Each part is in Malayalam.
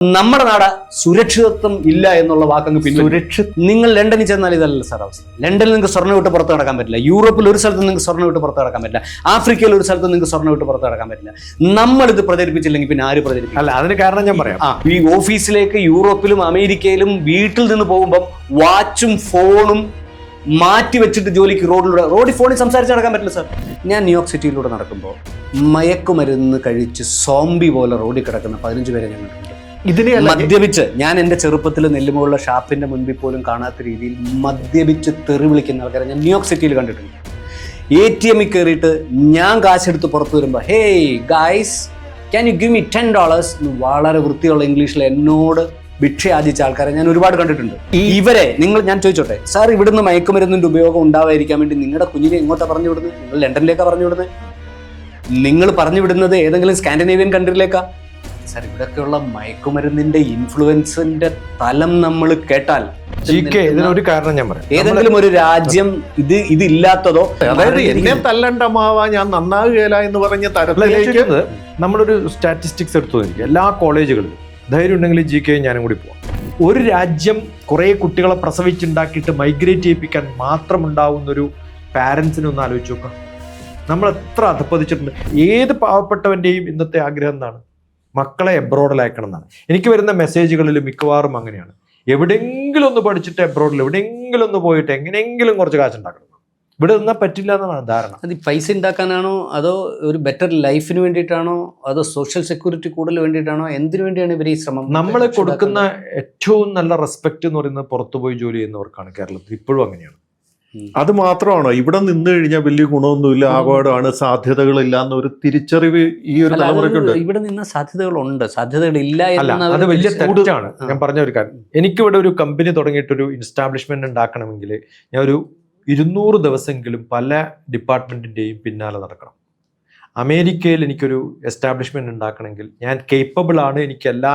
നമ്മുടെ നാട് സുരക്ഷിതത്വം ഇല്ല എന്നുള്ള വാക്കങ്ങ് പിന്നെ നിങ്ങൾ ലണ്ടനിൽ ചെന്നാൽ ഇതല്ല സാർ അവസ്ഥ. ലണ്ടനിൽ നിങ്ങൾക്ക് സ്വർണ്ണം വിട്ട് പുറത്ത് നടക്കാൻ പറ്റില്ല. യൂറോപ്പിൽ ഒരു സ്ഥലത്ത് നിങ്ങൾക്ക് സ്വർണ്ണം വിട്ട് പുറത്ത് നടക്കാൻ പറ്റില്ല. ആഫ്രിക്കയിൽ ഒരു സ്ഥലത്ത് നിങ്ങൾക്ക് സ്വർണ്ണം വിട്ട് പുറത്ത് നടക്കാൻ പറ്റില്ല. നമ്മളിത് പ്രചരിപ്പിച്ചില്ലെങ്കിൽ പിന്നെ ആര് പ്രചരിപ്പിക്കും? അല്ല, അതിന് കാരണം ഞാൻ പറയാം. ഈ ഓഫീസിലേക്ക് യൂറോപ്പിലും അമേരിക്കയിലും വീട്ടിൽ നിന്ന് പോകുമ്പോൾ വാച്ചും ഫോണും മാറ്റി വെച്ചിട്ട് ജോലിക്ക് റോഡിൽ ഫോണിൽ സംസാരിച്ച് നടക്കാൻ പറ്റില്ല സാർ. ഞാൻ ന്യൂയോർക്ക് സിറ്റിയിലൂടെ നടക്കുമ്പോൾ മയക്കുമരുന്ന് കഴിച്ച് സോംബി പോലെ റോഡിൽ കിടക്കുന്ന 15 പേരെ ഞാൻ കണ്ടിട്ടുണ്ട്. മദ്യപിച്ച്, ഞാൻ എൻ്റെ ചെറുപ്പത്തിൽ നെല്ലുമുള്ള ഷാപ്പിന്റെ മുൻപിൽ പോലും കാണാത്ത രീതിയിൽ മദ്യപിച്ച് തെറി വിളിക്കുന്ന ആൾക്കാരെ ഞാൻ ന്യൂയോർക്ക് സിറ്റിയിൽ കണ്ടിട്ടുണ്ട്. ATM കയറിയിട്ട് ഞാൻ കാശെടുത്ത് പുറത്തു വരുമ്പോൾ hey guys can you give me $10 എന്ന് വളരെ വൃത്തിയുള്ള ഇംഗ്ലീഷിൽ എന്നോട് ഭിക്ഷ യാചിച്ച ആൾക്കാരെ ഞാൻ ഒരുപാട് കണ്ടിട്ടുണ്ട്. ഇവരെ ഞാൻ ചോദിച്ചോട്ടെ സാർ, ഇവിടുന്ന് മയക്കുമരുന്നിന്റെ ഉപയോഗം ഉണ്ടാവാതിരിക്കാൻ വേണ്ടി നിങ്ങളുടെ കുഞ്ഞിനെ എങ്ങോട്ടാ പറഞ്ഞു വിടുന്നത്? നിങ്ങൾ ലണ്ടനിലേക്കാ പറഞ്ഞു വിടുന്നത്? നിങ്ങൾ പറഞ്ഞു വിടുന്നത് ഏതെങ്കിലും സ്കാൻഡിനേവിയൻ കൺട്രിയിലേക്കാ? സാർ, ഇവിടെയൊക്കെയുള്ള മയക്കുമരുന്നിന്റെ ഇൻഫ്ലുവൻസിന്റെ തലം നമ്മൾ കേട്ടാൽ ഇതിനൊരു കാരണം ഞാൻ പറയാം. ഏതെങ്കിലും ഒരു രാജ്യം ഇതില്ലാത്തതോ, അതായത് എന്നെ തല്ലണ്ടമാവാ ഞാൻ നന്നാകുകയില്ല എന്ന് പറഞ്ഞ തരത്തിലേക്ക് നമ്മളൊരു സ്റ്റാറ്റിസ്റ്റിക്സ് എടുത്തു നോക്കി. എല്ലാ കോളേജുകളിലും ധൈര്യം ഉണ്ടെങ്കിൽ GK ഞാനും കൂടി പോവാം. ഒരു രാജ്യം കുറെ കുട്ടികളെ പ്രസവിച്ചുണ്ടാക്കിയിട്ട് മൈഗ്രേറ്റ് ചെയ്യിപ്പിക്കാൻ മാത്രം ഉണ്ടാവുന്നൊരു പാരൻസിനെ ഒന്ന് ആലോചിച്ച് നോക്കാം. നമ്മൾ എത്ര അധപ്പതിച്ചിട്ടുണ്ട്. ഏത് പാവപ്പെട്ടവന്റെയും ഇന്നത്തെ ആഗ്രഹം എന്താണ്? മക്കളെ എബ്രോഡിൽ അയക്കണം എന്നാണ്. എനിക്ക് വരുന്ന മെസ്സേജുകളിൽ മിക്കവാറും അങ്ങനെയാണ്. എവിടെയെങ്കിലും ഒന്ന് പഠിച്ചിട്ട് എബ്രോഡിൽ എവിടെയെങ്കിലും ഒന്ന് പോയിട്ട് എങ്ങനെയെങ്കിലും കുറച്ച് കാശുണ്ടാക്കണം. ഇവിടെ നിന്നാൽ പറ്റില്ല എന്നാണ് ധാരണ. അത് പൈസ ഉണ്ടാക്കാനാണോ, അതോ ഒരു ബെറ്റർ ലൈഫിന് വേണ്ടിയിട്ടാണോ, അതോ സോഷ്യൽ സെക്യൂരിറ്റി കൂടുതൽ വേണ്ടിയിട്ടാണോ, എന്തിനു വേണ്ടിയാണ് ഇവർ ഈ ശ്രമം? നമ്മൾ കൊടുക്കുന്ന ഏറ്റവും നല്ല റെസ്പെക്ട് എന്ന് പറയുന്നത് പുറത്തുപോയി ജോലി ചെയ്യുന്നവർക്കാണ്. കേരളത്തിൽ ഇപ്പോഴും അങ്ങനെയാണ്. അത് മാത്രമാണോ? ഇവിടെ നിന്ന് കഴിഞ്ഞാൽ വലിയ ഗുണമൊന്നുമില്ല, ആകോടാണ്, സാധ്യതകളില്ല എന്നൊരു തിരിച്ചറിവ് ഈ ഒരു തലമുറയ്ക്കുണ്ട്. ഇവിടെ നിന്ന് സാധ്യതകളുണ്ട്, സാധ്യതകളില്ല. അത് വലിയ തെറ്റാണ്. ഞാൻ പറഞ്ഞ ഒരു കാര്യം, എനിക്കിവിടെ ഒരു കമ്പനി തുടങ്ങിയിട്ടൊരു എസ്റ്റാബ്ലിഷ്മെന്റ് ഉണ്ടാക്കണമെങ്കിൽ ഞാൻ ഒരു 200 ദിവസമെങ്കിലും പല ഡിപ്പാർട്ട്മെന്റിന്റെയും പിന്നാലെ നടക്കണം. അമേരിക്കയിൽ എനിക്കൊരു എസ്റ്റാബ്ലിഷ്മെന്റ് ഉണ്ടാക്കണമെങ്കിൽ ഞാൻ കേപ്പബിൾ ആണ്, എനിക്ക് എല്ലാ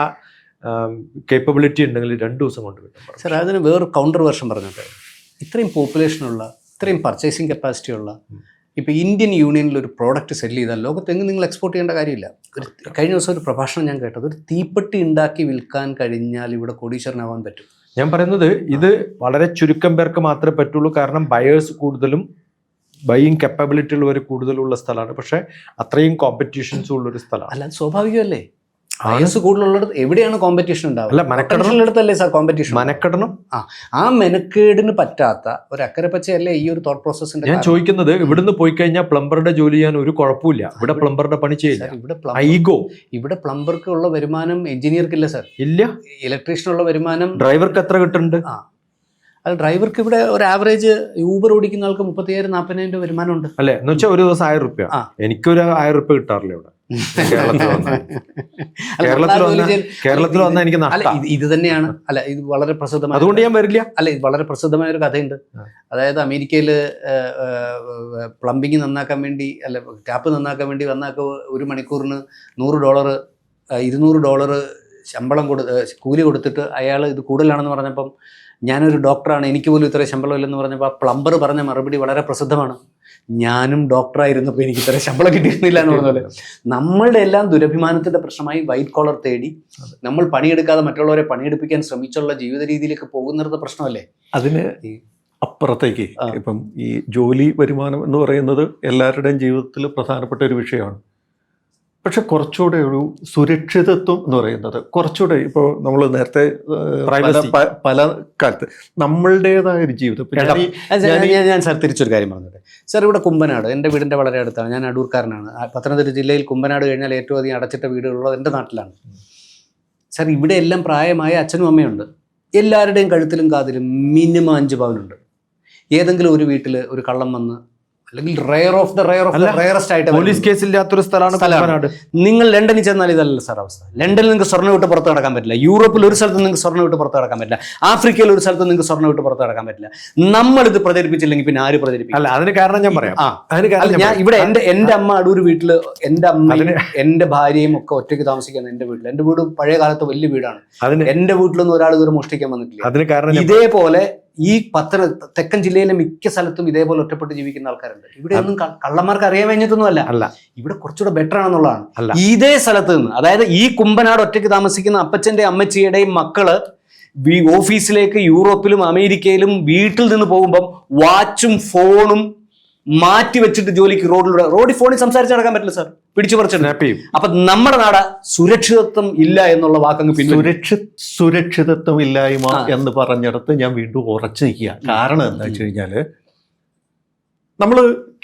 കേപ്പബിലിറ്റി ഉണ്ടെങ്കിൽ 2 ദിവസം കൊണ്ട് കിട്ടും. സാർ, അതിന് വേറൊരു കൗണ്ടർ വേർഷൻ പറഞ്ഞിട്ട്, ഇത്രയും പോപ്പുലേഷനുള്ള, ഇത്രയും പർച്ചേസിങ് കപ്പാസിറ്റി ഉള്ള ഇപ്പോൾ ഇന്ത്യൻ യൂണിയനിൽ ഒരു പ്രോഡക്റ്റ് സെല് ചെയ്താൽ ലോകത്തെങ്ങും നിങ്ങൾ എക്സ്പോർട്ട് ചെയ്യേണ്ട കാര്യമില്ല. കഴിഞ്ഞ ദിവസം ഒരു പ്രഭാഷണം ഞാൻ കേട്ടത്, ഒരു തീപ്പെട്ടി ഉണ്ടാക്കി വിൽക്കാൻ കഴിഞ്ഞാൽ ഇവിടെ കോടീശ്വരനാവാൻ പറ്റും. ഞാൻ പറയുന്നത് ഇത് വളരെ ചുരുക്കം പേർക്ക് മാത്രമേ പറ്റുള്ളൂ. കാരണം ബയേഴ്സ് കൂടുതലും ബൈയിങ് കപ്പാബിലിറ്റി ഉള്ളവർ കൂടുതലുള്ള സ്ഥലമാണ്. പക്ഷെ അത്രയും കോമ്പറ്റീഷൻസ് ഉള്ളൊരു സ്ഥലമാണ്. അല്ല, സ്വാഭാവികമല്ലേ? ബയേഴ്സ് കൂടുതലുള്ളത് എവിടെയാണ് കോമ്പറ്റീഷൻ ഉണ്ടാവുക? മെനക്കെടുത്തല്ലേ സാർ കോമ്പറ്റീഷൻ? മെനക്കെടണം. ആ മെനക്കേടിന് പറ്റാത്ത ഒരു അക്കരെ പച്ചയല്ലേ ഈ ഒരു തോട്ട് പ്രോസസ്സിന്റെ. ഞാൻ ചോദിക്കുന്നത്, ഇവിടുന്ന് പോയി കഴിഞ്ഞാൽ പ്ലംബറുടെ ജോലി ചെയ്യാൻ ഒരു കുഴപ്പമില്ല. ഇവിടെ പ്ലംബറുടെ പണി ചെയ്യില്ല. ഇവിടെ പ്ലംബർക്ക് ഉള്ള വരുമാനം എഞ്ചിനീയർക്ക് ഇല്ല സാർ. ഇല്ല. ഇലക്ട്രീഷ്യനുള്ള വരുമാനം ഡ്രൈവർക്ക് എത്ര കിട്ടുന്നുണ്ട്? അത് ഡ്രൈവർക്ക് ഇവിടെ ഒരു ആവറേജ് യൂബർ ഓടിക്കുന്ന ആൾക്ക് 35,000-40,000 രൂപ വരുമാനം ഉണ്ട് അല്ലെ? എന്ന് വെച്ചാൽ ഒരു ദിവസം 1000 രൂപ. എനിക്കൊരു 1000 രൂപ കിട്ടാറില്ല ഇവിടെ. കേരളത്തിൽ വന്നാൽ എനിക്ക് ഇത് തന്നെയാണ്. അല്ല, ഇത് വളരെ പ്രസിദ്ധമായ, അതുകൊണ്ട് ഞാൻ വരില്ല. അല്ല, ഇത് വളരെ പ്രസിദ്ധമായ ഒരു കഥയുണ്ട്. അതായത് അമേരിക്കയിൽ പ്ലംബിങ് നന്നാക്കാൻ വേണ്ടി, അല്ല ടാപ്പ് നന്നാക്കാൻ വേണ്ടി വന്നാക്ക 1 മണിക്കൂറിന് $100 $200 ശമ്പളം കൂലി കൊടുത്തിട്ട് അയാൾ ഇത് കൂടുതലാണെന്ന് പറഞ്ഞപ്പം, ഞാനൊരു ഡോക്ടറാണ്, എനിക്ക് പോലും ഇത്ര ശമ്പളം ഇല്ലെന്ന് പറഞ്ഞപ്പോൾ ആ പ്ലംബർ പറഞ്ഞ മറുപടി വളരെ പ്രസിദ്ധമാണ്. ഞാനും ഡോക്ടറായിരുന്നപ്പോൾ എനിക്ക് ഇത്ര ശമ്പളം കിട്ടിയിരുന്നില്ല എന്ന് പറഞ്ഞ പോലെ നമ്മളുടെ എല്ലാം ദുരഭിമാനത്തിന്റെ പ്രശ്നമായി വൈറ്റ് കോളർ തേടി നമ്മൾ പണിയെടുക്കാതെ മറ്റുള്ളവരെ പണിയെടുപ്പിക്കാൻ ശ്രമിച്ചുള്ള ജീവിത രീതിയിലേക്ക് പോകുന്നത് പ്രശ്നമല്ലേ? അതിന് അപ്പുറത്തേക്ക് ഇപ്പം ഈ ജോലി വരുമാനം എന്ന് പറയുന്നത് എല്ലാവരുടെയും ജീവിതത്തിൽ പ്രധാനപ്പെട്ട ഒരു വിഷയമാണ്. പക്ഷെ കുറച്ചുകൂടെ ഒരു സുരക്ഷിതത്വം എന്ന് പറയുന്നത് കുറച്ചുകൂടെ, ഇപ്പോൾ നമ്മൾ നേരത്തെ പല കാലത്ത് നമ്മളുടേതായ ഒരു ജീവിതം. ഞാൻ സാർ തിരിച്ചൊരു കാര്യം പറഞ്ഞത്, സാർ ഇവിടെ കുമ്പനാട് എൻ്റെ വീടിൻ്റെ വളരെ അടുത്താണ്. ഞാൻ അടൂർക്കാരനാണ്. പത്തനംതിട്ട ജില്ലയിൽ കുമ്പനാട് കഴിഞ്ഞാൽ ഏറ്റവും അധികം അടച്ചിട്ട വീടുകളുള്ളത് എൻ്റെ നാട്ടിലാണ്. സാർ, ഇവിടെ എല്ലാം പ്രായമായ അച്ഛനും അമ്മയുണ്ട്. എല്ലാവരുടെയും കഴുത്തിലും കാതിലും മിനിമം 5 പവനുണ്ട്. ഏതെങ്കിലും ഒരു വീട്ടിൽ ഒരു കള്ളം വന്ന്, അല്ലെങ്കിൽ റയറസ്റ്റ് ആയിട്ട് പോലീസ് കേസ് ഇല്ലാത്തൊരു സ്ഥലമാണ്. നിങ്ങൾ ലണ്ടനിൽ ചെന്നാൽ ഇതല്ല സാർ അവസ്ഥ. ലണ്ടനിൽ നിങ്ങൾക്ക് സ്വർണ്ണം വിട്ട് പുറത്ത് നടക്കാൻ പറ്റില്ല. യൂറോപ്പിൽ ഒരു സ്ഥലത്ത് നിങ്ങൾക്ക് സ്വർണ്ണം വിട്ട് പുറത്ത് നടക്കാൻ പറ്റില്ല. ആഫ്രിക്കയിൽ ഒരു സ്ഥലത്ത് നിങ്ങൾക്ക് സ്വർണ്ണം വിട്ട് പുറത്ത് നടക്കാൻ പറ്റില്ല. നമ്മളിത് പ്രചരിപ്പിച്ചില്ലെങ്കിൽ പിന്നെ ആര് പ്രചരിപ്പിക്കും? അല്ല, അതിന് കാരണം ഞാൻ പറയാം. ഞാൻ ഇവിടെ എന്റെ അമ്മ അടൂർ വീട്ടില്, എന്റെ അമ്മയും എന്റെ ഭാര്യയും ഒക്കെ ഒറ്റയ്ക്ക് താമസിക്കുന്ന എന്റെ വീട്ടിൽ. എന്റെ വീട് പഴയ കാലത്ത് വലിയ വീടാണ്. എന്റെ വീട്ടിലൊന്നും ഒരാൾ ഇതുവരെ മോഷ്ടിക്കാൻ വന്നിട്ടില്ല. അതിന് കാരണം ഇതേപോലെ ഈ തെക്കൻ ജില്ലയിലെ മിക്ക സ്ഥലത്തും ഇതേപോലെ ഒറ്റപ്പെട്ട് ജീവിക്കുന്ന ആൾക്കാരുണ്ട്. ഇവിടെ ഒന്നും കള്ളന്മാർക്ക് അറിയാൻ കഴിഞ്ഞിട്ടൊന്നും അല്ല, ഇവിടെ കുറച്ചുകൂടെ ബെറ്റർ ആണെന്നുള്ളതാണ്. ഇതേ സ്ഥലത്ത് നിന്ന്, അതായത് ഈ കുമ്പനാട് ഒറ്റയ്ക്ക് താമസിക്കുന്ന അപ്പച്ചന്റെ അമ്മച്ചിയുടെയും മക്കള് ഓഫീസിലേക്ക് യൂറോപ്പിലും അമേരിക്കയിലും വീട്ടിൽ നിന്ന് പോകുമ്പം വാച്ചും ഫോണും മാറ്റി വെച്ചിട്ട് ജോലിക്ക് റോഡിൽ ഫോണിൽ സംസാരിച്ച് നടക്കാൻ പറ്റില്ല സാർ, പിടിച്ചു പറിച്ചിട്ട്. അപ്പൊ നമ്മുടെ നാട് സുരക്ഷിതത്വം ഇല്ല എന്നുള്ള വാക്കങ്ങ് സുരക്ഷിതത്വം ഇല്ലായ്മ എന്ന് പറഞ്ഞിടത്ത് ഞാൻ വീണ്ടും ഉറച്ചു നിൽക്കുക. കാരണം എന്താ വെച്ച് കഴിഞ്ഞാല് നമ്മൾ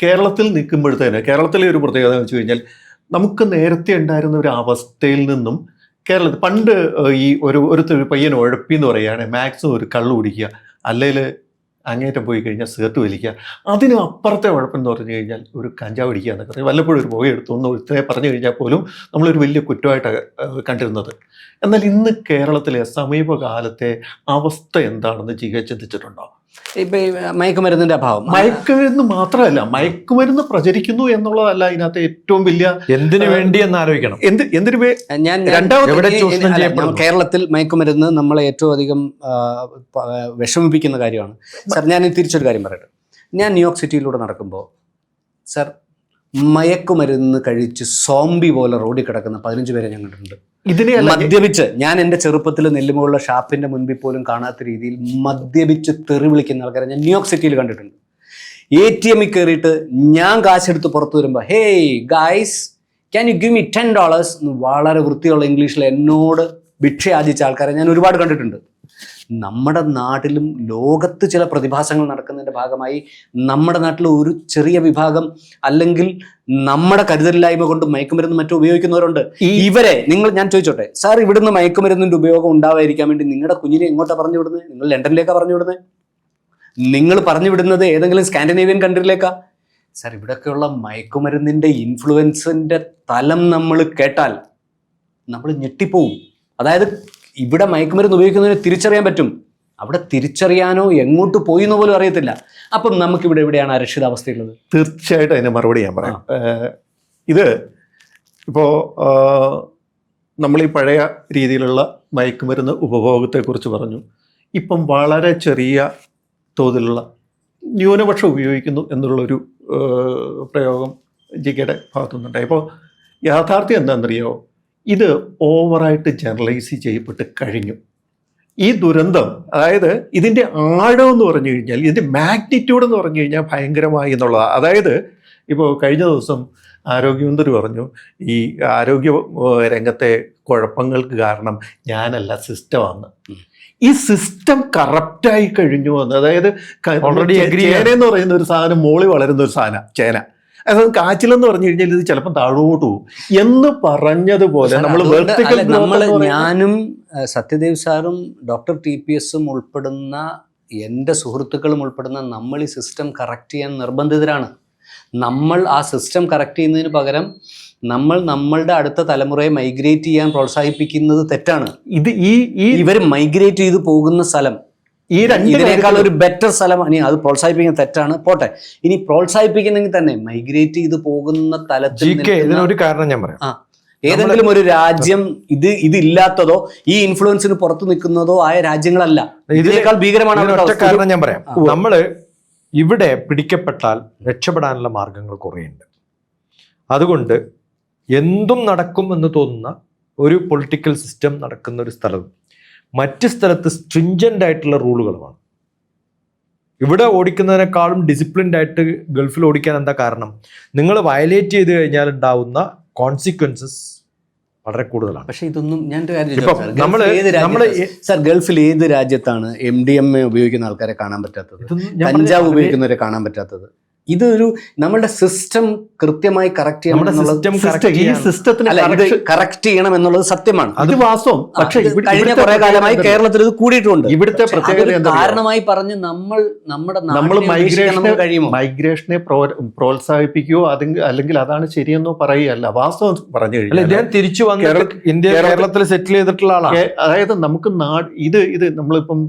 കേരളത്തിൽ നിൽക്കുമ്പോഴത്തേന് കേരളത്തിലെ ഒരു പ്രത്യേകത എന്ന് വെച്ച് കഴിഞ്ഞാൽ നമുക്ക് നേരത്തെ ഉണ്ടായിരുന്ന ഒരു അവസ്ഥയിൽ നിന്നും കേരളത്തിൽ പണ്ട് ഈ ഒരു പയ്യൻ ഉഴപ്പി എന്ന് പറയുകയാണ് മാക്സിമം ഒരു കള്ളു കുടിക്കുക, അല്ലെങ്കിൽ അങ്ങേറ്റം പോയി കഴിഞ്ഞാൽ സിഗരറ്റ് വലിക്കുക. അതിന് അപ്പുറത്തെ ഉഴപ്പെന്ന് പറഞ്ഞു കഴിഞ്ഞാൽ ഒരു കഞ്ചാവ് അടിക്കുക എന്നൊക്കെ പറയും. വല്ലപ്പോഴും ഒരു പുകയെടുത്തു എന്ന് ഇത്രയും പറഞ്ഞു കഴിഞ്ഞാൽ പോലും നമ്മളൊരു വലിയ കുറ്റമായിട്ടാണ് കണ്ടിരുന്നത്. എന്നാൽ ഇന്ന് കേരളത്തിലെ സമീപകാലത്തെ അവസ്ഥ എന്താണെന്ന് ചിന്തിച്ചിട്ടുണ്ടോ? ഇപ്പൊ മയക്കുമരുന്നിന്റെ അഭാവം, മയക്കുമരുന്ന് മാത്രമല്ല, മയക്കുമരുന്ന് പ്രചരിക്കുന്നു എന്നുള്ളതല്ല ഇതിനകത്ത് ഏറ്റവും വലിയ. എന്തിനു വേണ്ടി എന്ന് ആലോചിക്കണം. കേരളത്തിൽ മയക്കുമരുന്ന് നമ്മളെ ഏറ്റവും അധികം വിഷമിപ്പിക്കുന്ന കാര്യമാണ് സാർ. ഞാൻ തിരിച്ചൊരു കാര്യം പറയട്ടെ. ഞാൻ ന്യൂയോർക്ക് സിറ്റിയിലൂടെ നടക്കുമ്പോൾ സാർ, മയക്കുമരുന്ന് കഴിച്ച് സോംബി പോലെ റോഡിൽ കിടക്കുന്ന 15 പേരെ ഞാൻ കണ്ടിട്ടുണ്ട്. മദ്യപിച്ച്, ഞാൻ എൻ്റെ ചെറുപ്പത്തിൽ നെല്ലുമുള്ള ഷാപ്പിന്റെ മുൻപിൽ പോലും കാണാത്ത രീതിയിൽ മദ്യപിച്ച് തെറി വിളിക്കുന്ന ആൾക്കാരെ ഞാൻ ന്യൂയോർക്ക് സിറ്റിയിൽ കണ്ടിട്ടുണ്ട്. ATM കയറിയിട്ട് ഞാൻ കാശെടുത്ത് പുറത്തു വരുമ്പോൾ, hey guys can you give me $10 എന്ന് വളരെ വൃത്തിയുള്ള ഇംഗ്ലീഷിൽ എന്നോട് ഭിക്ഷ യാചിച്ച ആൾക്കാരെ ഞാൻ ഒരുപാട് കണ്ടിട്ടുണ്ട്. നമ്മുടെ നാട്ടിലും ലോകത്ത് ചില പ്രതിഭാസങ്ങൾ നടക്കുന്നതിൻ്റെ ഭാഗമായി നമ്മുടെ നാട്ടിൽ ഒരു ചെറിയ വിഭാഗം, അല്ലെങ്കിൽ നമ്മുടെ കരുതലില്ലായ്മ കൊണ്ട് മയക്കുമരുന്ന് മറ്റും ഉപയോഗിക്കുന്നവരുണ്ട്. ഞാൻ ചോദിച്ചോട്ടെ സാർ, ഇവിടുന്ന് മയക്കുമരുന്നിന്റെ ഉപയോഗം ഉണ്ടാവാതിരിക്കാൻ വേണ്ടി നിങ്ങളുടെ കുഞ്ഞിനെ എങ്ങോട്ടാണ് പറഞ്ഞു വിടുന്നത്? നിങ്ങൾ ലണ്ടനിലേക്കാണ് പറഞ്ഞു വിടുന്നത്? നിങ്ങൾ പറഞ്ഞു വിടുന്നത് ഏതെങ്കിലും സ്കാൻഡിനേവിയൻ കൺട്രിയിലേക്കാ? സാർ, ഇവിടെയൊക്കെയുള്ള മയക്കുമരുന്നിന്റെ ഇൻഫ്ലുവൻസിന്റെ തലം നമ്മൾ കേട്ടാൽ നമ്മൾ ഞെട്ടിപ്പോവും. അതായത് ഇവിടെ മയക്കുമരുന്ന് ഉപയോഗിക്കുന്നതിന് തിരിച്ചറിയാൻ പറ്റും, അവിടെ തിരിച്ചറിയാനോ എങ്ങോട്ട് പോയി എന്ന് പോലും അറിയത്തില്ല. അപ്പം നമുക്കിവിടെ എവിടെയാണ് അരക്ഷിതാവസ്ഥയുള്ളത്? തീർച്ചയായിട്ടും അതിന് മറുപടി ഞാൻ പറയാം. ഇത് ഇപ്പോൾ നമ്മൾ ഈ പഴയ രീതിയിലുള്ള മയക്കുമരുന്ന് ഉപഭോഗത്തെക്കുറിച്ച് പറഞ്ഞു. ഇപ്പം വളരെ ചെറിയ തോതിലുള്ള ന്യൂനപക്ഷം ഉപയോഗിക്കുന്നു എന്നുള്ളൊരു പ്രയോഗം ജിക്കയുടെ ഭാഗത്തുനിന്നുണ്ടായി. ഇപ്പോൾ യാഥാർത്ഥ്യം എന്താണെന്നറിയോ? ഇത് ഓവറായിട്ട് ജനറലൈസ് ചെയ്യപ്പെട്ട് കഴിഞ്ഞു. ഈ ദുരന്തം, അതായത് ഇതിൻ്റെ ആഴം എന്ന് പറഞ്ഞു കഴിഞ്ഞാൽ, ഇതിൻ്റെ മാഗ്നിറ്റ്യൂഡ് എന്ന് പറഞ്ഞു കഴിഞ്ഞാൽ ഭയങ്കരമായി എന്നുള്ളതാണ്. അതായത് ഇപ്പോൾ കഴിഞ്ഞ ദിവസം ആരോഗ്യമന്ത്രി പറഞ്ഞു, ഈ ആരോഗ്യ രംഗത്തെ കുഴപ്പങ്ങൾക്ക് കാരണം ഞാനല്ല, സിസ്റ്റമാണ്. ഈ സിസ്റ്റം കറപ്റ്റായി കഴിഞ്ഞു എന്ന്. അതായത് ചേന എന്ന് പറയുന്ന ഒരു സാധനം മോളി വളരുന്ന ഒരു സാധനം, ചേന. അതായത് കാച്ചിലെന്ന് പറഞ്ഞു കഴിഞ്ഞാൽ ഇത് ചിലപ്പോൾ താഴോട്ട് പോകും എന്ന് പറഞ്ഞതുപോലെ ഞാനും സത്യദേവ് സാറും ഡോക്ടർ TPS ഉൾപ്പെടുന്ന എൻ്റെ സുഹൃത്തുക്കളും ഉൾപ്പെടുന്ന നമ്മൾ ഈ സിസ്റ്റം കറക്റ്റ് ചെയ്യാൻ നിർബന്ധിതരാണ്. നമ്മൾ ആ സിസ്റ്റം കറക്റ്റ് ചെയ്യുന്നതിന് പകരം നമ്മൾ നമ്മളുടെ അടുത്ത തലമുറയെ മൈഗ്രേറ്റ് ചെയ്യാൻ പ്രോത്സാഹിപ്പിക്കുന്നത് തെറ്റാണ്. ഇവർ മൈഗ്രേറ്റ് ചെയ്ത് പോകുന്ന സ്ഥലം ഇതിനേക്കാൾ ഒരു ബെറ്റർ സ്ഥലം. ഇനി അത് പ്രോത്സാഹിപ്പിക്കുന്ന തെറ്റാണ്, പോട്ടെ. ഇനി പ്രോത്സാഹിപ്പിക്കുന്നെങ്കിൽ തന്നെ മൈഗ്രേറ്റ് ചെയ്ത് പോകുന്ന തലത്തിൽ ഇതിനൊരു കാരണം ഞാൻ പറയാം. ഏതെങ്കിലും ഒരു രാജ്യം ഇതില്ലാത്തതോ ഈ ഇൻഫ്ലുവൻസിന് പുറത്തു നിൽക്കുന്നതോ ആയ രാജ്യങ്ങളല്ല. ഇതിനേക്കാൾ ഭീകരമാണ്. ഒറ്റ കാരണം ഞാൻ പറയാം. നമ്മള് ഇവിടെ പിടിക്കപ്പെട്ടാൽ രക്ഷപ്പെടാനുള്ള മാർഗങ്ങൾ കുറേയുണ്ട്. അതുകൊണ്ട് എന്തും നടക്കും എന്ന് തോന്നുന്ന ഒരു പൊളിറ്റിക്കൽ സിസ്റ്റം നടക്കുന്ന ഒരു സ്ഥലവും മറ്റ് സ്ഥലത്ത് സ്ട്രിഞ്ചൻ്റ് ആയിട്ടുള്ള റൂളുകളുമാണ്. ഇവിടെ ഓടിക്കുന്നതിനേക്കാളും ഡിസിപ്ലിൻഡ് ആയിട്ട് ഗൾഫിൽ ഓടിക്കാൻ എന്താ കാരണം? നിങ്ങൾ വയലേറ്റ് ചെയ്ത് കഴിഞ്ഞാൽ ഉണ്ടാവുന്ന കോൺസിക്വൻസസ് വളരെ കൂടുതലാണ്. പക്ഷേ ഇതൊന്നും ഞാൻ സാർ, ഗൾഫിൽ ഏത് രാജ്യത്താണ് MDMA ഉപയോഗിക്കുന്ന ആൾക്കാരെ കാണാൻ പറ്റാത്തത്? കഞ്ചാവ് ഉപയോഗിക്കുന്നവരെ കാണാൻ പറ്റാത്തത്? ഇതൊരു നമ്മളുടെ സിസ്റ്റം കൃത്യമായി കറക്റ്റ് ചെയ്യണം എന്നുള്ളത് സത്യമാണ്, അത് വാസ്തവം. പക്ഷേ കഴിഞ്ഞ കുറെ കാലമായി കേരളത്തിൽ ഇത് കൂടിയിട്ടുണ്ട്. ഇവിടുത്തെ കാരണമായി പറഞ്ഞ് നമ്മൾ മൈഗ്രേഷനെ പ്രോത്സാഹിപ്പിക്കുകയോ അല്ലെങ്കിൽ അതാണ് ശരിയെന്നോ പറയുകയല്ല, വാസ്തവം പറഞ്ഞു കഴിഞ്ഞാൽ തിരിച്ചു വന്ന് കേരളത്തിൽ സെറ്റിൽ ചെയ്തിട്ടുള്ള ആളാണ്. അതായത് നമുക്ക് ഇത് നമ്മളിപ്പം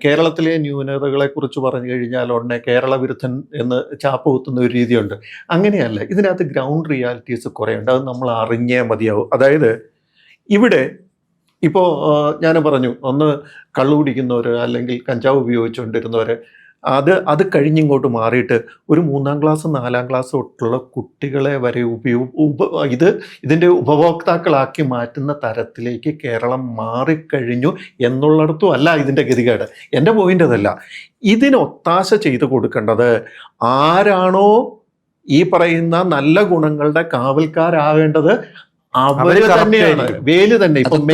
കേരളത്തിലെ ന്യൂനതകളെ കുറിച്ച് പറഞ്ഞു കഴിഞ്ഞാൽ ഉടനെ കേരള വിരുദ്ധൻ എന്ന് ചാപ്പ് കുത്തുന്ന ഒരു രീതിയുണ്ട്. അങ്ങനെയല്ല, ഇതിനകത്ത് ഗ്രൗണ്ട് റിയാലിറ്റീസ് കുറേ ഉണ്ട്. അത് നമ്മൾ അറിഞ്ഞേ മതിയാവും. അതായത് ഇവിടെ ഇപ്പോൾ ഞാൻ പറഞ്ഞു, ഒന്ന് കള്ളു കുടിക്കുന്നവർ അല്ലെങ്കിൽ കഞ്ചാവ് ഉപയോഗിച്ചുകൊണ്ടിരുന്നവർ, അത് കഴിഞ്ഞിങ്ങോട്ട് മാറിയിട്ട് ഒരു 3-ാം ക്ലാസ് 4-ാം ക്ലാസ് തൊട്ടുള്ള കുട്ടികളെ വരെ ഇതിൻ്റെ ഉപഭോക്താക്കളാക്കി മാറ്റുന്ന തരത്തിലേക്ക് കേരളം മാറിക്കഴിഞ്ഞു എന്നുള്ളിടത്തും അല്ല ഇതിൻ്റെ ഗതികേട്. എൻ്റെ പോയിൻ്റ് അതല്ല. ഇതിന് ഒത്താശ ചെയ്ത് കൊടുക്കേണ്ടത് ആരാണോ ഈ പറയുന്ന നല്ല ഗുണങ്ങളുടെ കാവൽക്കാരാവേണ്ടത് അവര് തന്നെയാണ്. വേല് തന്നെ. ഇപ്പം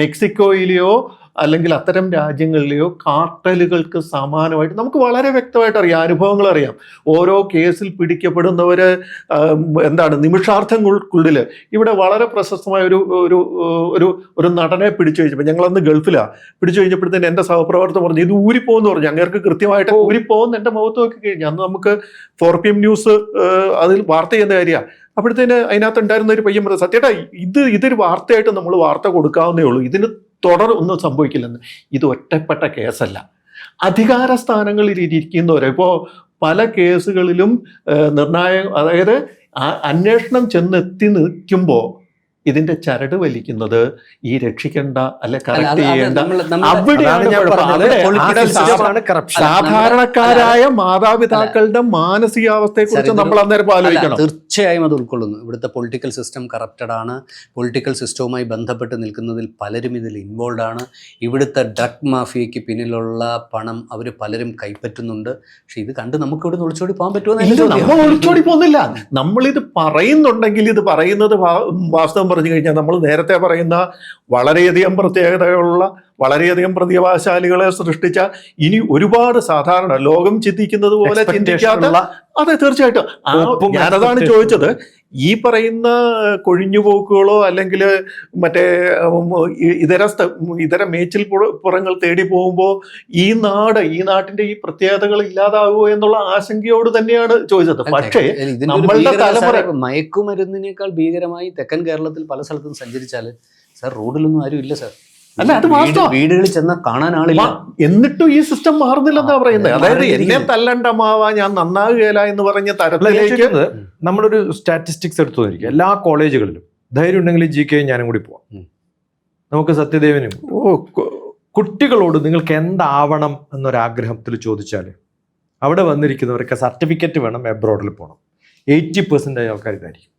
മെക്സിക്കോയിലെയോ അല്ലെങ്കിൽ അത്തരം രാജ്യങ്ങളിലെയോ കാർട്ടലുകൾക്ക് സമാനമായിട്ട് നമുക്ക് വളരെ വ്യക്തമായിട്ട് അറിയാം, അനുഭവങ്ങൾ അറിയാം. ഓരോ കേസിൽ പിടിക്കപ്പെടുന്നവര് നിമിഷാർത്ഥങ്ങൾക്കുള്ളിൽ ഇവിടെ വളരെ പ്രശസ്തമായ ഒരു നടനെ പിടിച്ചു കഴിഞ്ഞപ്പോൾ, ഞങ്ങളന്ന് ഗൾഫിലാണ്, പിടിച്ചു കഴിഞ്ഞപ്പോഴത്തേന് എൻ്റെ സഹപ്രവർത്തകർ പറഞ്ഞു ഇത് ഊരിപ്പോന്ന് പറഞ്ഞു. അങ്ങേർക്ക് കൃത്യമായിട്ട് ഊരിപ്പോന്ന് എൻ്റെ മുഖത്ത് നോക്കി കഴിഞ്ഞു. അന്ന് നമുക്ക് 4PM ന്യൂസ് അതിൽ വാർത്ത ചെയ്യുന്ന കാര്യമാണ്. അപ്പോഴത്തേന് അതിനകത്ത് ഉണ്ടായിരുന്ന ഒരു പയ്യൻ പറഞ്ഞു, സത്യേട്ടാ ഇതൊരു വാർത്തയായിട്ട് നമ്മൾ വാർത്ത കൊടുക്കാവുന്നേ ഉള്ളൂ, ഇതിന് തുടർ ഒന്നും സംഭവിക്കില്ലെന്ന്. ഇത് ഒറ്റപ്പെട്ട കേസല്ല. അധികാര സ്ഥാനങ്ങളിൽ ഇരിക്കുന്നവരെ ഇപ്പോൾ പല കേസുകളിലും അതായത് അന്വേഷണം ചെന്നെത്തി നിൽക്കുമ്പോൾ ഇതിന്റെ ചരട് വലിക്കുന്നത് ഈ രക്ഷിക്കേണ്ട അല്ലെ കറക്റ്റ് ചെയ്യേണ്ട സാധാരണക്കാരായ മാതാപിതാക്കളുടെ മാനസികാവസ്ഥയെ കുറിച്ച് നമ്മൾ അന്നേരം ആലോചിക്കണം. തീർച്ചയായും അത് ഉൾക്കൊള്ളുന്നു. ഇവിടുത്തെ പൊളിറ്റിക്കൽ സിസ്റ്റം കറപ്റ്റഡ് ആണ്. പൊളിറ്റിക്കൽ സിസ്റ്റവുമായി ബന്ധപ്പെട്ട് നിൽക്കുന്നതിൽ പലരും ഇതിൽ ഇൻവോൾവ് ആണ്. ഇവിടുത്തെ ഡ്രഗ് മാഫിയയ്ക്ക് പിന്നിലുള്ള പണം അവർ പലരും കൈപ്പറ്റുന്നുണ്ട്. പക്ഷെ ഇത് കണ്ട് നമുക്ക് ഇവിടെ ഒളിച്ചോടി പോകാൻ പറ്റുമോ? നമ്മൾ ഒളിച്ചോടി പോകുന്നില്ല. നമ്മളിത് പറയുന്നുണ്ടെങ്കിൽ ഇത് പറയുന്നത് വാസ്തവം പറഞ്ഞു കഴിഞ്ഞാൽ നമ്മൾ നേരത്തെ പറയുന്ന വളരെയധികം പ്രത്യേകതകളുള്ള വളരെയധികം പ്രതിഭാശാലികളെ സൃഷ്ടിച്ച ഇനി ഒരുപാട് സാധാരണ ലോകം ചിന്തിക്കുന്നത് പോലെ ചിന്തിക്കാത്ത, അതെ തീർച്ചയായിട്ടും ഞാനതാണ് ചോദിച്ചത്. ഈ പറയുന്ന കൊഴിഞ്ഞുപോക്കുകളോ അല്ലെങ്കിൽ മറ്റേ ഇതര മേച്ചിൽ പുറങ്ങൾ തേടി പോകുമ്പോൾ ഈ നാട്ടിന്റെ ഈ പ്രത്യേകതകൾ ഇല്ലാതാകുമോ എന്നുള്ള ആശങ്കയോട് തന്നെയാണ് ചോദിച്ചത്. പക്ഷേ നമ്മളുടെ തലമുറ മയക്കുമരുന്നിനേക്കാൾ ഭീകരമായി തെക്കൻ കേരളത്തിൽ പല സ്ഥലത്തും സഞ്ചരിച്ചാൽ സാർ റോഡിലൊന്നും ആരും ഇല്ല സാർ. അല്ല, അത് വീടുകളിൽ ചെന്നാൽ കാണാൻ ആളില്ല. എന്നിട്ടും ഈ സിസ്റ്റം മാറുന്നില്ലെന്നാ പറയുന്നത്. അതായത് എന്നെ തല്ലണ്ടമാവാ ഞാൻ നന്നാകുകയില്ല എന്ന് പറഞ്ഞ തരത്തിലേക്ക് നമ്മളൊരു സ്റ്റാറ്റിസ്റ്റിക്സ് എടുത്തു നോക്കിയിരിക്കുക. എല്ലാ കോളേജുകളിലും ധൈര്യം ഉണ്ടെങ്കിൽ GK ഞാനും കൂടി പോവാം. നമുക്ക് സത്യദേവനും കുട്ടികളോട് നിങ്ങൾക്ക് എന്താവണം എന്നൊരാഗ്രഹത്തിൽ ചോദിച്ചാൽ അവിടെ വന്നിരിക്കുന്നവർക്ക് സർട്ടിഫിക്കറ്റ് വേണം, എബ്രോഡിൽ പോകണം. 80% ആൾക്കാർ ഇതായിരിക്കും.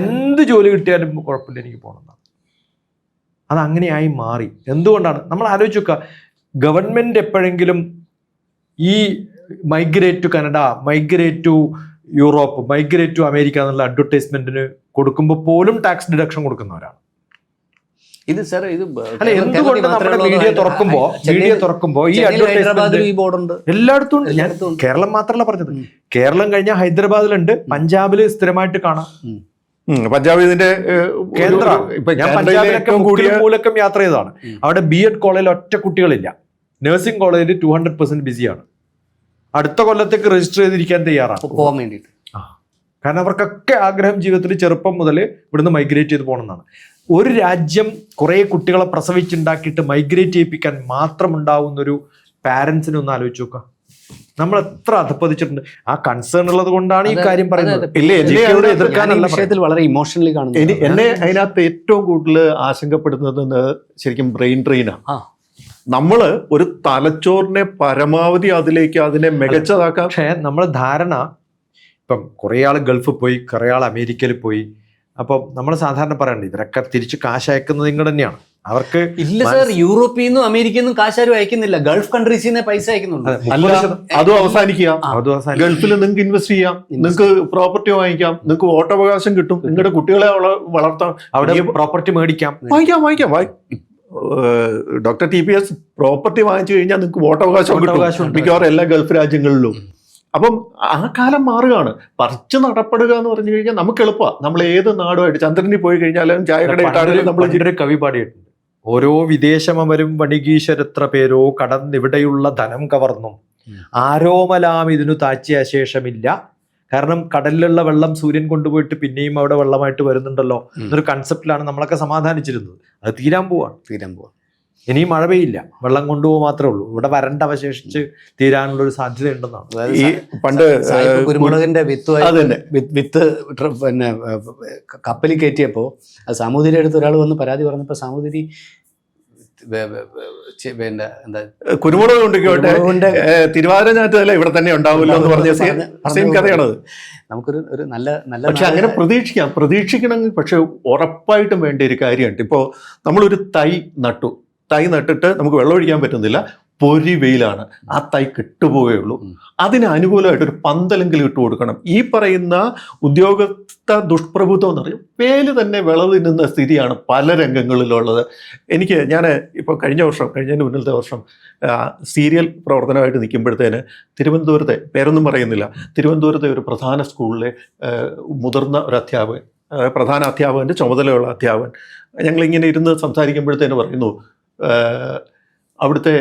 എന്ത് ജോലി കിട്ടിയാലും കുഴപ്പമില്ല, എനിക്ക് പോകണം. അതങ്ങനെയായി മാറി. എന്തുകൊണ്ടാണ്? നമ്മൾ ആലോചിച്ച് നോക്കുക. ഗവൺമെൻറ് എപ്പോഴെങ്കിലും ഈ migrate to Canada, migrate to Europe, migrate to America എന്നുള്ള അഡ്വർടൈസ്മെന്റിന് കൊടുക്കുമ്പോൾ പോലും ടാക്സ് ഡിഡക്ഷൻ കൊടുക്കുന്നവരാണ്. ഇത് സാർ ഇത് അല്ല, എന്തുകൊണ്ട് നമ്മുടെ മീഡിയ തുറക്കുമ്പോൾ ഈ അഡ്വർടൈസ്മെന്റ് എല്ലായിടത്തും ഉണ്ട്. ഞാൻ കേരളം മാത്രമല്ല പറഞ്ഞത്, കേരളം കഴിഞ്ഞാൽ ഹൈദരാബാദിലുണ്ട്, പഞ്ചാബിൽ സ്ഥിരമായിട്ട് കാണാം. പഞ്ചാബ് ഇതിന്റെ കേന്ദ്രമാണ്. ഞാൻ പഞ്ചാബിലൊക്കെ മൂലക്കം യാത്ര ചെയ്തതാണ്. അവിടെ B.Ed കോളേജിൽ ഒറ്റ കുട്ടികളില്ല. നഴ്സിംഗ് കോളേജിൽ 200% ബിസിയാണ്. അടുത്ത കൊല്ലത്തേക്ക് രജിസ്റ്റർ ചെയ്തിരിക്കാൻ തയ്യാറാണ് പോകാൻ വേണ്ടിയിട്ട്. കാരണം അവർക്കൊക്കെ ആഗ്രഹം ജീവിതത്തിൽ ചെറുപ്പം മുതൽ ഇവിടുന്ന് മൈഗ്രേറ്റ് ചെയ്ത് പോകണമെന്നാണ്. ഒരു രാജ്യം കുറേ കുട്ടികളെ പ്രസവിച്ചുണ്ടാക്കിയിട്ട് മൈഗ്രേറ്റ് ചെയ്യിപ്പിക്കാൻ മാത്രം ഉണ്ടാവുന്നൊരു പാരൻസിനെ ഒന്ന് ആലോചിച്ച് നോക്കുക. നമ്മൾ എത്ര അധപ്പതിച്ചിട്ടുണ്ട്. ആ കൺസേൺ ഉള്ളത് കൊണ്ടാണ് ഈ കാര്യം പറയുന്നത്. വിഷയത്തിൽ വളരെ ഇമോഷണലി കാണുന്നത്. എന്നെ അതിനകത്ത് ഏറ്റവും കൂടുതൽ ആശങ്കപ്പെടുന്നത് ശരിക്കും ബ്രെയിൻ ഡ്രെയിനാണ്. നമ്മള് ഒരു തലച്ചോറിനെ പരമാവധി അതിനെ മികച്ചതാക്കാം. പക്ഷേ നമ്മളെ ധാരണ, ഇപ്പം കുറേ ആൾ ഗൾഫിൽ പോയി, കുറേ ആൾ അമേരിക്കയിൽ പോയി. അപ്പം നമ്മൾ സാധാരണ പറയണ്ടേ ഇവരൊക്കെ തിരിച്ച് കാശ് അയക്കുന്നത് നിങ്ങൾ തന്നെയാണ്. അവർക്ക് ഇല്ല സാർ, യൂറോപ്പിൽ നിന്നും അമേരിക്കയിൽ നിന്നും കാശാരും അയക്കുന്നില്ല, ഗൾഫ് കൺട്രീസിൽ നിന്ന് പൈസ അയക്കുന്നുണ്ട്. അതും അവസാനിക്കുക. ഗൾഫിൽ നിങ്ങൾക്ക് ഇൻവെസ്റ്റ് ചെയ്യാം, നിങ്ങൾക്ക് പ്രോപ്പർട്ടി വാങ്ങിക്കാം, നിങ്ങൾക്ക് വോട്ടവകാശം കിട്ടും, നിങ്ങളുടെ കുട്ടികളെ വളർത്താം, അവിടെ പ്രോപ്പർട്ടി മേടിക്കാം, വാങ്ങിക്കാം. ഡോക്ടർ TPS പ്രോപ്പർട്ടി വാങ്ങിച്ചു കഴിഞ്ഞാൽ നിങ്ങൾക്ക് വോട്ടവകാശം കിട്ടും മിക്കവാറും എല്ലാ ഗൾഫ് രാജ്യങ്ങളിലും. അപ്പം ആ കാലം മാറുകയാണ്. പറിച്ചു നടപ്പെടുക എന്ന് പറഞ്ഞു കഴിഞ്ഞാൽ നമുക്ക് എളുപ്പമാണ്. നമ്മൾ ഏത് നാടുമായിട്ട് ചന്ദ്രനിൽ പോയി കഴിഞ്ഞാലും ചായക്കടയിട്ടാണെങ്കിലും നമ്മൾ കവി പാടിയിട്ടുണ്ട്. ഓരോ വിദേശമവരും വണികീശ്വരത്ര പേരോ കടന്നിവിടെയുള്ള ധനം കവർന്നും ആരോമലാം ഇതിനു താച്ചിയ ശേഷമില്ല. കാരണം കടലിലുള്ള വെള്ളം സൂര്യൻ കൊണ്ടുപോയിട്ട് പിന്നെയും അവിടെ വെള്ളമായിട്ട് വരുന്നുണ്ടല്ലോ എന്നൊരു കൺസെപ്റ്റിലാണ് നമ്മളൊക്കെ സമാധാനിച്ചിരുന്നത്. അത് തീരാൻ പോവാണ്. ഇനിയും മഴ പെയ്യില്ല, വെള്ളം കൊണ്ടുപോകുക മാത്രമേ ഉള്ളൂ. ഇവിടെ വരണ്ട അവശേഷിച്ച് തീരാനുള്ള ഒരു സാധ്യത ഉണ്ടെന്നാണ്. ഈ പണ്ട് കുരുമുളകിന്റെ വിത്ത് പിന്നെ കപ്പലിൽ കയറ്റിയപ്പോൾ അത് സാമൂതിരി അടുത്ത് ഒരാൾ വന്ന് പരാതി പറഞ്ഞപ്പോൾ സാമൂതിരി പിന്നെ എന്താ കുരുമുളക് കൊണ്ടിരിക്കോട്ടെ തിരുവാതിര ഞാറ്റല്ല ഇവിടെ തന്നെ ഉണ്ടാവില്ല എന്ന് പറഞ്ഞ സെയിം കഥയാണത്. നമുക്കൊരു നല്ല പക്ഷെ അങ്ങനെ പ്രതീക്ഷിക്കണമെങ്കിൽ പക്ഷെ ഉറപ്പായിട്ടും വേണ്ട ഒരു കാര്യമുണ്ട്. ഇപ്പോൾ നമ്മളൊരു തൈ നട്ടിട്ട് നമുക്ക് വെള്ളം ഒഴിക്കാൻ പറ്റുന്നില്ല, പൊരി വെയിലാണ്, ആ തൈ കെട്ടുപോവുകയുള്ളൂ. അതിന് അനുകൂലമായിട്ട് ഒരു പന്തലെങ്കിലും ഇട്ട് കൊടുക്കണം. ഈ പറയുന്ന ഉദ്യോഗസ്ഥ ദുഷ്പ്രഭുത്വം എന്ന് പറയും വേല് തന്നെ വിളവ് തിന്നുന്ന സ്ഥിതിയാണ് പല രംഗങ്ങളിലുള്ളത്. ഞാൻ ഇപ്പോൾ കഴിഞ്ഞതിന് മുന്നിലത്തെ വർഷം സീരിയൽ പ്രവർത്തനമായിട്ട് നിൽക്കുമ്പോഴത്തേന് തിരുവനന്തപുരത്തെ, പേരൊന്നും പറയുന്നില്ല, തിരുവനന്തപുരത്തെ ഒരു പ്രധാന സ്കൂളിലെ മുതിർന്ന ഒരു അധ്യാപകൻ, പ്രധാന അധ്യാപകൻ്റെ ചുമതലയുള്ള അധ്യാപകൻ, ഞങ്ങളിങ്ങനെ ഇരുന്ന് സംസാരിക്കുമ്പോഴത്തേന് പറയുന്നു അവിടുത്തെ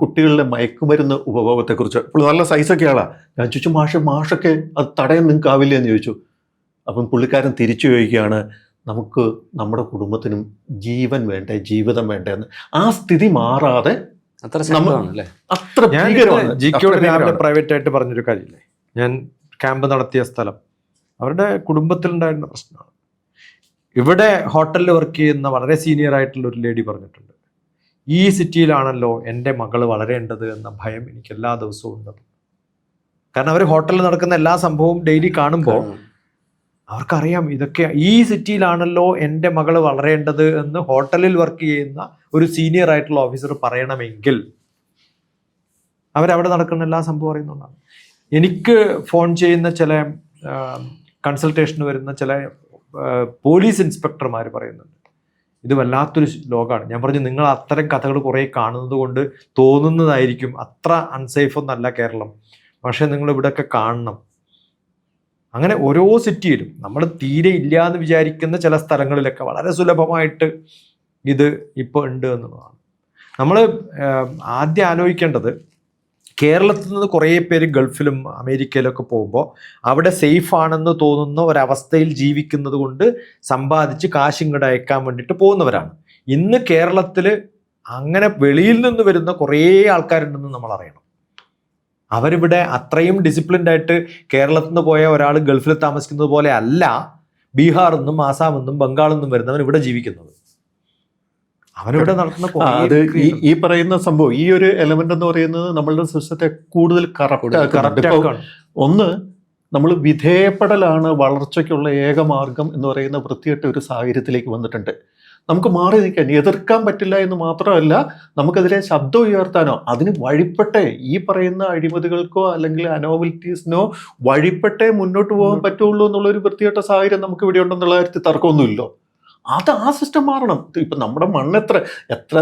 കുട്ടികളുടെ മയക്കുമരുന്ന് ഉപഭോഗത്തെക്കുറിച്ച്. ഇപ്പോൾ നല്ല സൈസൊക്കെ ആളാ. ഞാൻ ചോദിച്ചു മാഷൊക്കെ അത് തടയാൻ നിങ്ങൾക്ക് ആവില്ല എന്ന് ചോദിച്ചു. അപ്പം പുള്ളിക്കാരൻ തിരിച്ചു ചോദിക്കുകയാണ്, നമുക്ക് നമ്മുടെ കുടുംബത്തിനും ജീവൻ വേണ്ടേ, ജീവിതം വേണ്ടേ എന്ന്. ആ സ്ഥിതി മാറാതെ അത്ര ഭീകരമാണ്. പ്രൈവറ്റ് ആയിട്ട് പറഞ്ഞൊരു കാര്യമില്ലേ, ഞാൻ ക്യാമ്പ് നടത്തിയ സ്ഥലം അവരുടെ കുടുംബത്തിലുണ്ടായിരുന്ന പ്രശ്നമാണ്. ഇവിടെ ഹോട്ടലിൽ വർക്ക് ചെയ്യുന്ന വളരെ സീനിയർ ആയിട്ടുള്ള ഒരു ലേഡി പറഞ്ഞിട്ടുണ്ട്, ഈ സിറ്റിയിലാണല്ലോ എൻ്റെ മകള് വളരേണ്ടത് എന്ന ഭയം എനിക്ക് എല്ലാ ദിവസവും ഉണ്ട്. കാരണം അവർ ഹോട്ടലിൽ നടക്കുന്ന എല്ലാ സംഭവവും ഡെയിലി കാണുമ്പോൾ അവർക്കറിയാം ഇതൊക്കെ ഈ സിറ്റിയിലാണല്ലോ എൻ്റെ മകള് വളരേണ്ടത് എന്ന് ഹോട്ടലിൽ വർക്ക് ചെയ്യുന്ന ഒരു സീനിയർ ആയിട്ടുള്ള ഓഫീസർ പറയണമെങ്കിൽ അവരവിടെ നടക്കുന്ന എല്ലാ സംഭവം അറിയുന്നതുകൊണ്ടാണ്. എനിക്ക് ഫോൺ ചെയ്യുന്ന ചില കൺസൾട്ടേഷന് വരുന്ന ചില പോലീസ് ഇൻസ്പെക്ടർമാർ പറയുന്നുണ്ട്, ഇത് വല്ലാത്തൊരു ലോകമാണ്. ഞാൻ പറഞ്ഞു, നിങ്ങൾ അത്തരം കഥകൾ കുറേ കാണുന്നത് കൊണ്ട് തോന്നുന്നതായിരിക്കും അത്ര അൺസേഫ് ഒന്നല്ല കേരളം, പക്ഷേ നിങ്ങൾ ഇവിടെയൊക്കെ കാണണം. അങ്ങനെ ഓരോ സിറ്റിയിലും നമ്മൾ തീരെ ഇല്ല എന്ന് വിചാരിക്കുന്ന ചില സ്ഥലങ്ങളിലൊക്കെ വളരെ സുലഭമായിട്ട് ഇത് ഇപ്പോൾ ഉണ്ട് എന്നുള്ളതാണ്. നമ്മൾ ആദ്യം ആലോചിക്കേണ്ടത്, കേരളത്തിൽ നിന്ന് കുറേ പേര് ഗൾഫിലും അമേരിക്കയിലൊക്കെ പോകുമ്പോൾ അവിടെ സേഫ് ആണെന്ന് തോന്നുന്ന ഒരവസ്ഥയിൽ ജീവിക്കുന്നത് കൊണ്ട് സമ്പാദിച്ച് കാശിങ്ങോട്ട് അയക്കാൻ വേണ്ടിയിട്ട് പോകുന്നവരാണ്. ഇന്ന് കേരളത്തിൽ അങ്ങനെ വെളിയിൽ നിന്ന് വരുന്ന കുറേ ആൾക്കാരുണ്ടെന്ന് നമ്മൾ അറിയണം. അവരിവിടെ അത്രയും ഡിസിപ്ലിൻഡ് ആയിട്ട് കേരളത്തിൽ നിന്ന് പോയ ഒരാൾ ഗൾഫിൽ താമസിക്കുന്നത് പോലെ അല്ല ബീഹാറിൽ നിന്നും ആസാമിൽ നിന്നും ബംഗാളിൽ നിന്നും വരുന്നവൻ ഇവിടെ ജീവിക്കുന്നത്. അവനിവിടെ നടത്തുന്ന അത് ഈ പറയുന്ന സംഭവം, ഈ ഒരു എലമെന്റ് എന്ന് പറയുന്നത് നമ്മളുടെ സിസ്റ്റത്തെ കൂടുതൽ കറക്റ്റ്. ഒന്ന്, നമ്മൾ വിധേയപ്പെടലാണ് വളർച്ചയ്ക്കുള്ള ഏക മാർഗം എന്ന് പറയുന്ന വൃത്തികെട്ട ഒരു സാഹചര്യത്തിലേക്ക് വന്നിട്ടുണ്ട്. നമുക്ക് മാറി നിൽക്കാൻ, എതിർക്കാൻ പറ്റില്ല എന്ന് മാത്രമല്ല, നമുക്കെതിരെ ശബ്ദം ഉയർത്താനോ അതിന് വഴിപ്പെട്ടേ ഈ പറയുന്ന അഴിമതികൾക്കോ അല്ലെങ്കിൽ അനോമലിറ്റീസിനോ വഴിപ്പെട്ടേ മുന്നോട്ട് പോകാൻ പറ്റുള്ളൂ എന്നുള്ളൊരു വൃത്തികെട്ട സാഹചര്യം നമുക്ക് ഇവിടെ ഉണ്ടെന്നുള്ള കാര്യത്തിൽ തർക്കമൊന്നുമില്ലോ. അത് ആ സിസ്റ്റം മാറണം. ഇപ്പം നമ്മുടെ എത്ര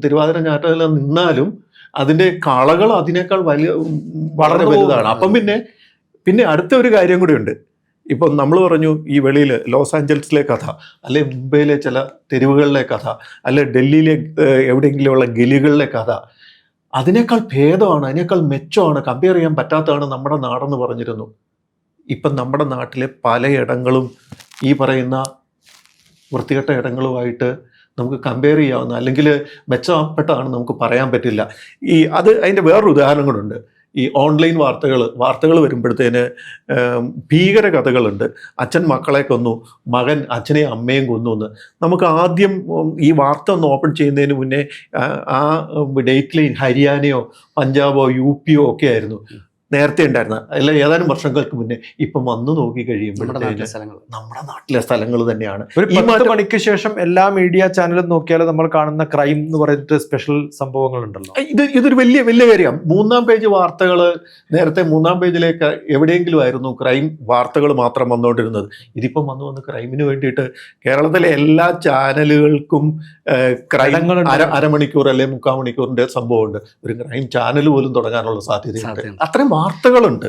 തിരുവാതിര ഞാറ്റല നിന്നാലും അതിൻ്റെ കളകൾ അതിനേക്കാൾ വളരെ വലുതാണ്. അപ്പം പിന്നെ അടുത്ത ഒരു കാര്യം കൂടി ഉണ്ട്. ഇപ്പം നമ്മൾ പറഞ്ഞു ഈ വെളിയിൽ ലോസ് ആഞ്ചൽസിലെ കഥ, അല്ലെ മുംബൈയിലെ ചില തെരുവുകളിലെ കഥ, അല്ലെ ഡൽഹിയിലെ എവിടെയെങ്കിലുമുള്ള ഗലികളിലെ കഥ, അതിനേക്കാൾ ഭേദമാണ്, അതിനേക്കാൾ മെച്ചമാണ്, കമ്പയർ ചെയ്യാൻ പറ്റാത്തതാണ് നമ്മുടെ നാടെന്ന് പറഞ്ഞിരുന്നു. ഇപ്പം നമ്മുടെ നാട്ടിലെ പലയിടങ്ങളും ഈ പറയുന്ന വൃത്തികെട്ട ഇടങ്ങളുമായിട്ട് നമുക്ക് കമ്പയർ ചെയ്യാവുന്ന അല്ലെങ്കിൽ മെച്ചപ്പെട്ടതാണ് നമുക്ക് പറയാൻ പറ്റില്ല. അതിൻ്റെ വേറൊരു ഉദാഹരണം കൂടെ. ഈ ഓൺലൈൻ വാർത്തകൾ വരുമ്പോഴത്തേന് ഭീകര കഥകളുണ്ട്. അച്ഛൻ മക്കളെ കൊന്നു, മകൻ അച്ഛനെയും അമ്മയും കൊന്നു എന്ന്. നമുക്ക് ആദ്യം ഈ വാർത്ത ഒന്ന് ഓപ്പൺ ചെയ്യുന്നതിന് മുന്നേ ആ ഡേറ്റിൽ ഹരിയാനയോ പഞ്ചാബോ യുപിയോ ഒക്കെ ആയിരുന്നു നേരത്തെ ഉണ്ടായിരുന്ന, അല്ല ഏതാനും വർഷങ്ങൾക്ക് മുന്നേ. ഇപ്പം വന്നു നോക്കി കഴിയുമ്പോഴത്തേക്ക് നമ്മുടെ നാട്ടിലെ സ്ഥലങ്ങൾ തന്നെയാണ്. ഒരു 10 മണിക്ക് ശേഷം എല്ലാ മീഡിയ ചാനലും നോക്കിയാലും നമ്മൾ കാണുന്ന ക്രൈം എന്ന് പറയുന്നത് സ്പെഷ്യൽ സംഭവങ്ങൾ ഉണ്ടല്ലോ. ഇതൊരു വലിയ കാര്യമാണ്. 3-ാം പേജ് വാർത്തകൾ, നേരത്തെ 3-ാം പേജിലേക്ക് എവിടെയെങ്കിലും ആയിരുന്നു ക്രൈം വാർത്തകൾ മാത്രം വന്നുകൊണ്ടിരുന്നത്. ഇതിപ്പം വന്ന് ക്രൈമിന് വേണ്ടിയിട്ട് കേരളത്തിലെ എല്ലാ ചാനലുകൾക്കും ക്രൈം അരമണിക്കൂർ അല്ലെങ്കിൽ 3/4 മണിക്കൂറിന്റെ സംഭവമുണ്ട്. ഒരു ക്രൈം ചാനൽ പോലും തുടങ്ങാനുള്ള സാധ്യതയുണ്ട്. അത്രയും വാർത്തകളുണ്ട്.